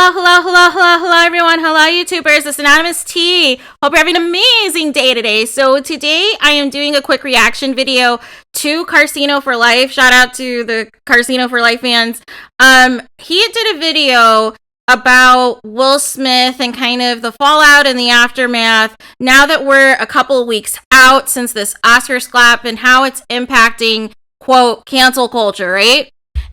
Hello, everyone. Hello, YouTubers. It's Anonymous T. Hope you're having an amazing day today. So today I am doing a quick reaction video to Karceno for Life. Shout out to the Karceno for Life fans. He did a video about Will Smith and kind of the fallout and the aftermath now that we're a couple of weeks out since this Oscars slap and how it's impacting, quote, cancel culture, right?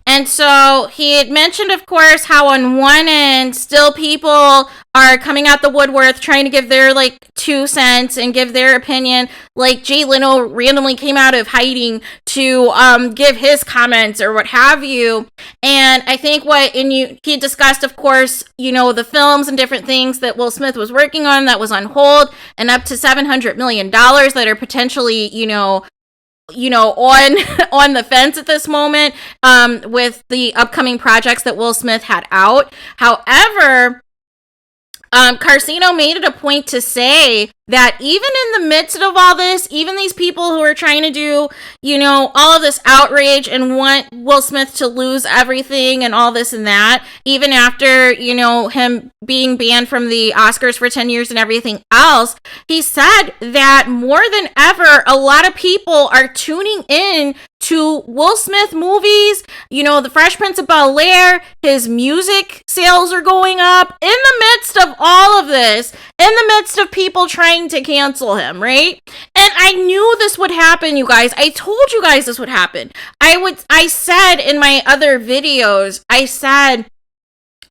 And so he had mentioned, of course, how on one end, still people are coming out the woodwork trying to give their, 2 cents and give their opinion. Like, Jay Leno randomly came out of hiding to give his comments or what have you. And I think he discussed, of course, the films and different things that Will Smith was working on that was on hold, and up to $700 million that are potentially, on the fence at this moment, with the upcoming projects that Will Smith had out. However, Karceno made it a point to say that even in the midst of all this, even these people who are trying to do, all of this outrage and want Will Smith to lose everything and all this and that, even after, him being banned from the Oscars for 10 years and everything else, he said that more than ever, a lot of people are tuning in to Will Smith movies, the Fresh Prince of Bel-Air, his music sales are going up in the midst of all of this, in the midst of people trying to cancel him, right? And I knew this would happen, you guys. I told you guys this would happen. I said in my other videos, I said,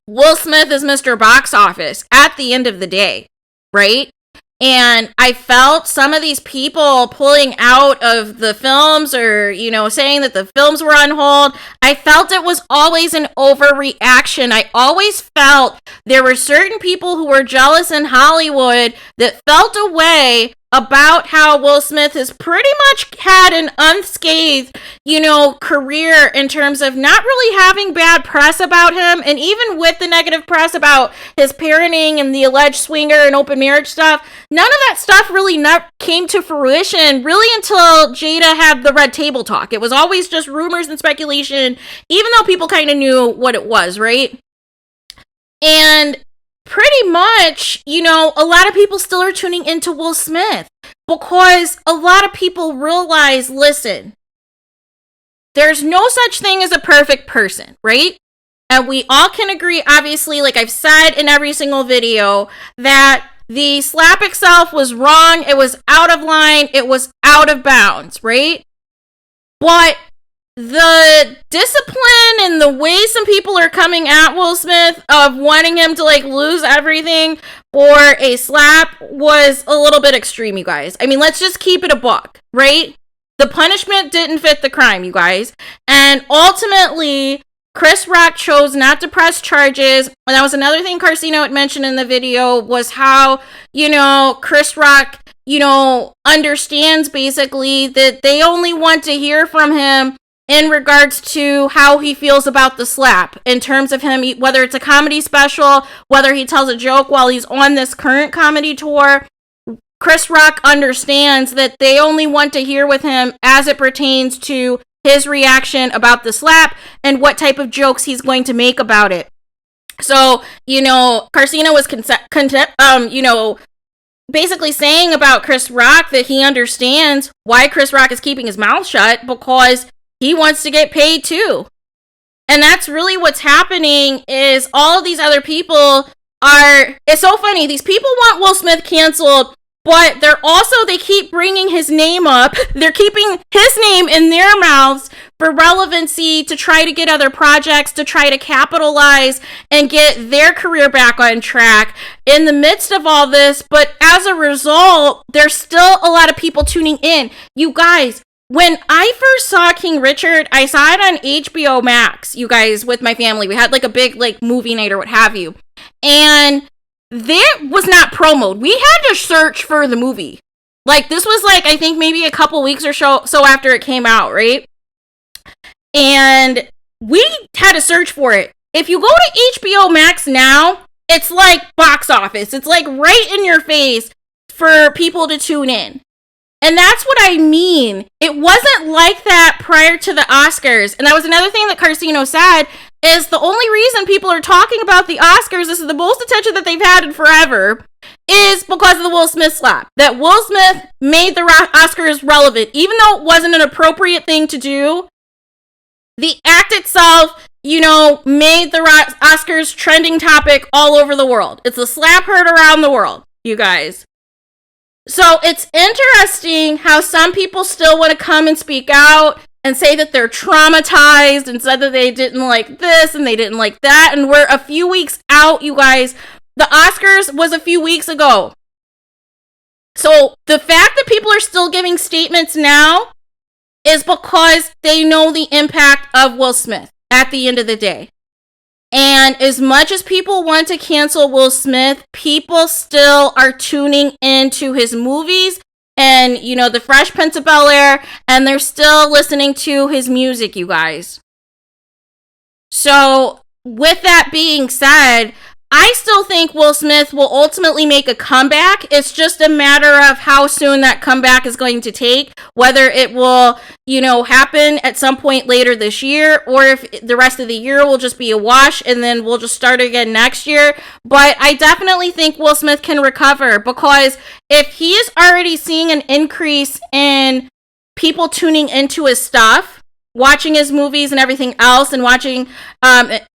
Will Smith is Mr. Box Office at the end of the day, right? And I felt some of these people pulling out of the films or, saying that the films were on hold. I felt it was always an overreaction. I always felt there were certain people who were jealous in Hollywood that felt a way about how Will Smith has pretty much had an unscathed, career in terms of not really having bad press about him. And even with the negative press about his parenting and the alleged swinger and open marriage stuff, none of that stuff really came to fruition really until Jada had the red table talk. It was always just rumors and speculation, even though people kind of knew what it was, right? And pretty much, a lot of people still are tuning into Will Smith because a lot of people realize, listen, there's no such thing as a perfect person, right? And we all can agree, obviously, like I've said in every single video, that the slap itself was wrong. It was out of line. It was out of bounds, right? But the discipline and the way some people are coming at Will Smith of wanting him to lose everything for a slap was a little bit extreme, you guys. I mean, let's just keep it a buck, right? The punishment didn't fit the crime, you guys. And ultimately, Chris Rock chose not to press charges. And that was another thing Karceno had mentioned in the video, was how, Chris Rock, understands basically that they only want to hear from him in regards to how he feels about the slap, in terms of him, whether it's a comedy special, whether he tells a joke while he's on this current comedy tour. Chris Rock understands that they only want to hear with him as it pertains to his reaction about the slap and what type of jokes he's going to make about it. So, Karceno was basically saying about Chris Rock that he understands why Chris Rock is keeping his mouth shut, because he wants to get paid too. And that's really what's happening, is all of these other people it's so funny. These people want Will Smith canceled, but they keep bringing his name up. They're keeping his name in their mouths for relevancy, to try to get other projects, to try to capitalize and get their career back on track in the midst of all this. But as a result, there's still a lot of people tuning in. You guys, when I first saw King Richard, I saw it on HBO Max, you guys, with my family. We had a big movie night or what have you. And there was not promoed. We had to search for the movie. This was I think maybe a couple weeks or so after it came out, right? And we had to search for it. If you go to HBO Max now, it's like Box Office. It's right in your face for people to tune in. And that's what I mean. It wasn't like that prior to the Oscars. And that was another thing that Karceno said, is the only reason people are talking about the Oscars, this is the most attention that they've had in forever, is because of the Will Smith slap. That Will Smith made the Oscars relevant. Even though it wasn't an appropriate thing to do, the act itself, you know, made the Oscars trending topic all over the world. It's a slap heard around the world, you guys. So it's interesting how some people still want to come and speak out and say that they're traumatized and said that they didn't like this and they didn't like that. And we're a few weeks out, you guys. The Oscars was a few weeks ago. So the fact that people are still giving statements now is because they know the impact of Will Smith at the end of the day. And as much as people want to cancel Will Smith, people still are tuning into his movies and, you know, the Fresh Prince of Bel-Air, and they're still listening to his music, you guys. So with that being said, I still think Will Smith will ultimately make a comeback. It's just a matter of how soon that comeback is going to take, whether it will, you know, happen at some point later this year, or if the rest of the year will just be a wash and then we'll just start again next year. But I definitely think Will Smith can recover, because if he is already seeing an increase in people tuning into his stuff, watching his movies and everything else, and watching,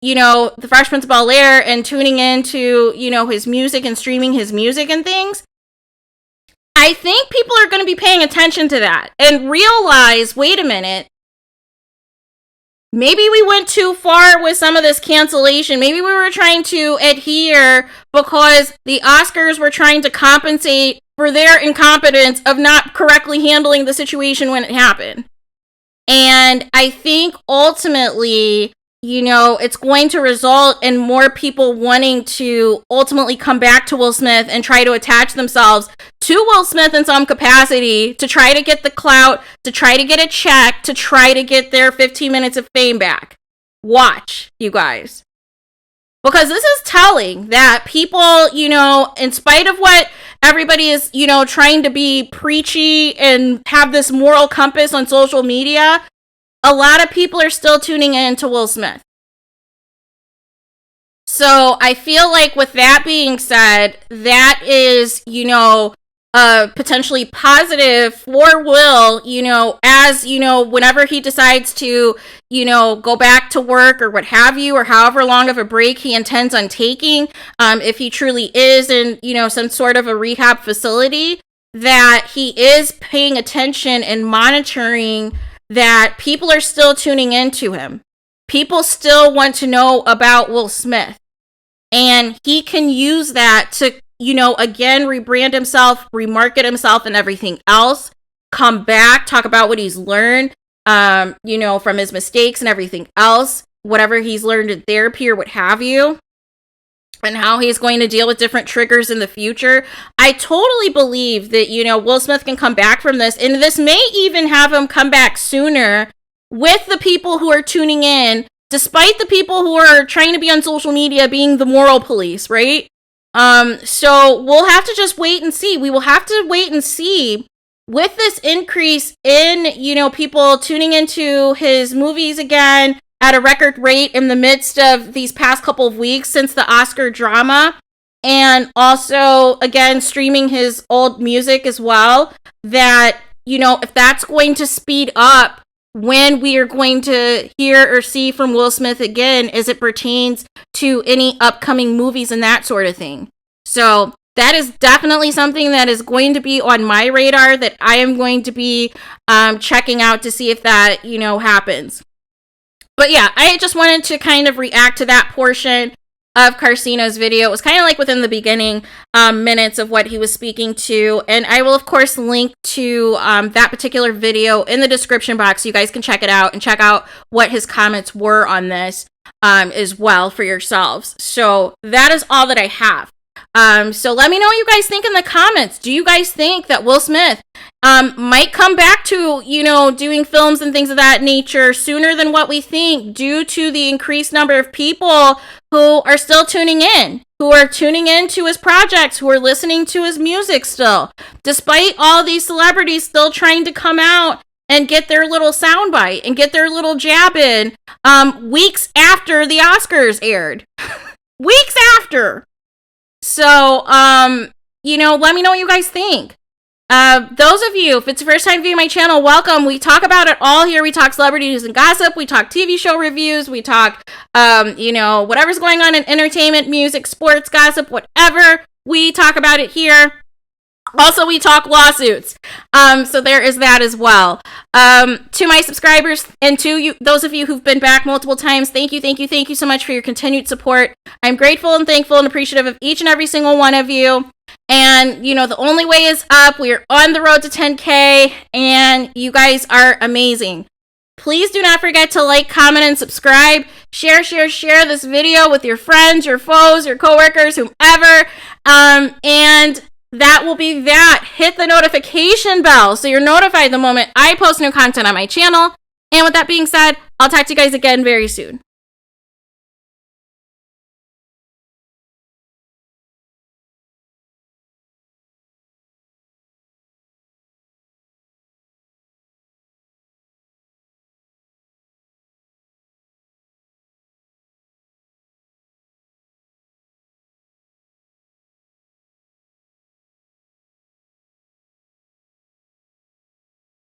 you know, the Fresh Prince of Bel-Air, and tuning into, you know, his music and streaming his music and things, I think people are going to be paying attention to that and realize, wait a minute, maybe we went too far with some of this cancellation. Maybe we were trying to adhere because the Oscars were trying to compensate for their incompetence of not correctly handling the situation when it happened. And I think ultimately, you know, it's going to result in more people wanting to ultimately come back to Will Smith and try to attach themselves to Will Smith in some capacity, to try to get the clout, to try to get a check, to try to get their 15 minutes of fame back. Watch, you guys. Because this is telling that people, you know, in spite of what everybody is, you know, trying to be preachy and have this moral compass on social media, a lot of people are still tuning in to Will Smith. So I feel like with that being said, that is, you know, potentially positive for Will, you know, as, you know, whenever he decides to, you know, go back to work or what have you, or however long of a break he intends on taking, if he truly is in, you know, some sort of a rehab facility, that he is paying attention and monitoring that people are still tuning into him. People still want to know about Will Smith. And he can use that to, you know, again, rebrand himself, remarket himself and everything else, come back, talk about what he's learned, you know, from his mistakes and everything else, whatever he's learned in therapy or what have you, and how he's going to deal with different triggers in the future. I totally believe that, you know, Will Smith can come back from this, and this may even have him come back sooner with the people who are tuning in, despite the people who are trying to be on social media being the moral police, right? So we'll have to just wait and see. We will have to wait and see with this increase in, you know, people tuning into his movies again at a record rate in the midst of these past couple of weeks since the Oscar drama, and also, again, streaming his old music as well, that, you know, if that's going to speed up when we are going to hear or see from Will Smith again as it pertains to any upcoming movies and that sort of thing. So that is definitely something that is going to be on my radar, that I am going to be checking out to see if that, you know, happens. But yeah, I just wanted to kind of react to that portion of Karceno's video. It was kind of like within the beginning minutes of what he was speaking to. And I will, of course, link to that particular video in the description box so you guys can check it out and check out what his comments were on this as well for yourselves. So that is all that I have. So let me know what you guys think in the comments. Do you guys think that Will Smith might come back to, doing films and things of that nature sooner than what we think, due to the increased number of people who are still tuning in, who are tuning into his projects, who are listening to his music still, despite all these celebrities still trying to come out and get their little soundbite and get their little jab in weeks after the Oscars aired. Weeks after. So, let me know what you guys think. Those of you, if it's your first time viewing my channel, welcome. We talk about it all here. We talk celebrity news and gossip. We talk TV show reviews. We talk, whatever's going on in entertainment, music, sports, gossip, whatever. We talk about it here. Also, we talk lawsuits. So there is that as well. To my subscribers and to you, those of you who've been back multiple times, thank you so much for your continued support. I'm grateful and thankful and appreciative of each and every single one of you. And, the only way is up. We're on the road to 10K, and you guys are amazing. Please do not forget to like, comment, and subscribe. Share this video with your friends, your foes, your coworkers, whomever. And that will be that. Hit the notification bell so you're notified the moment I post new content on my channel. And with that being said, I'll talk to you guys again very soon.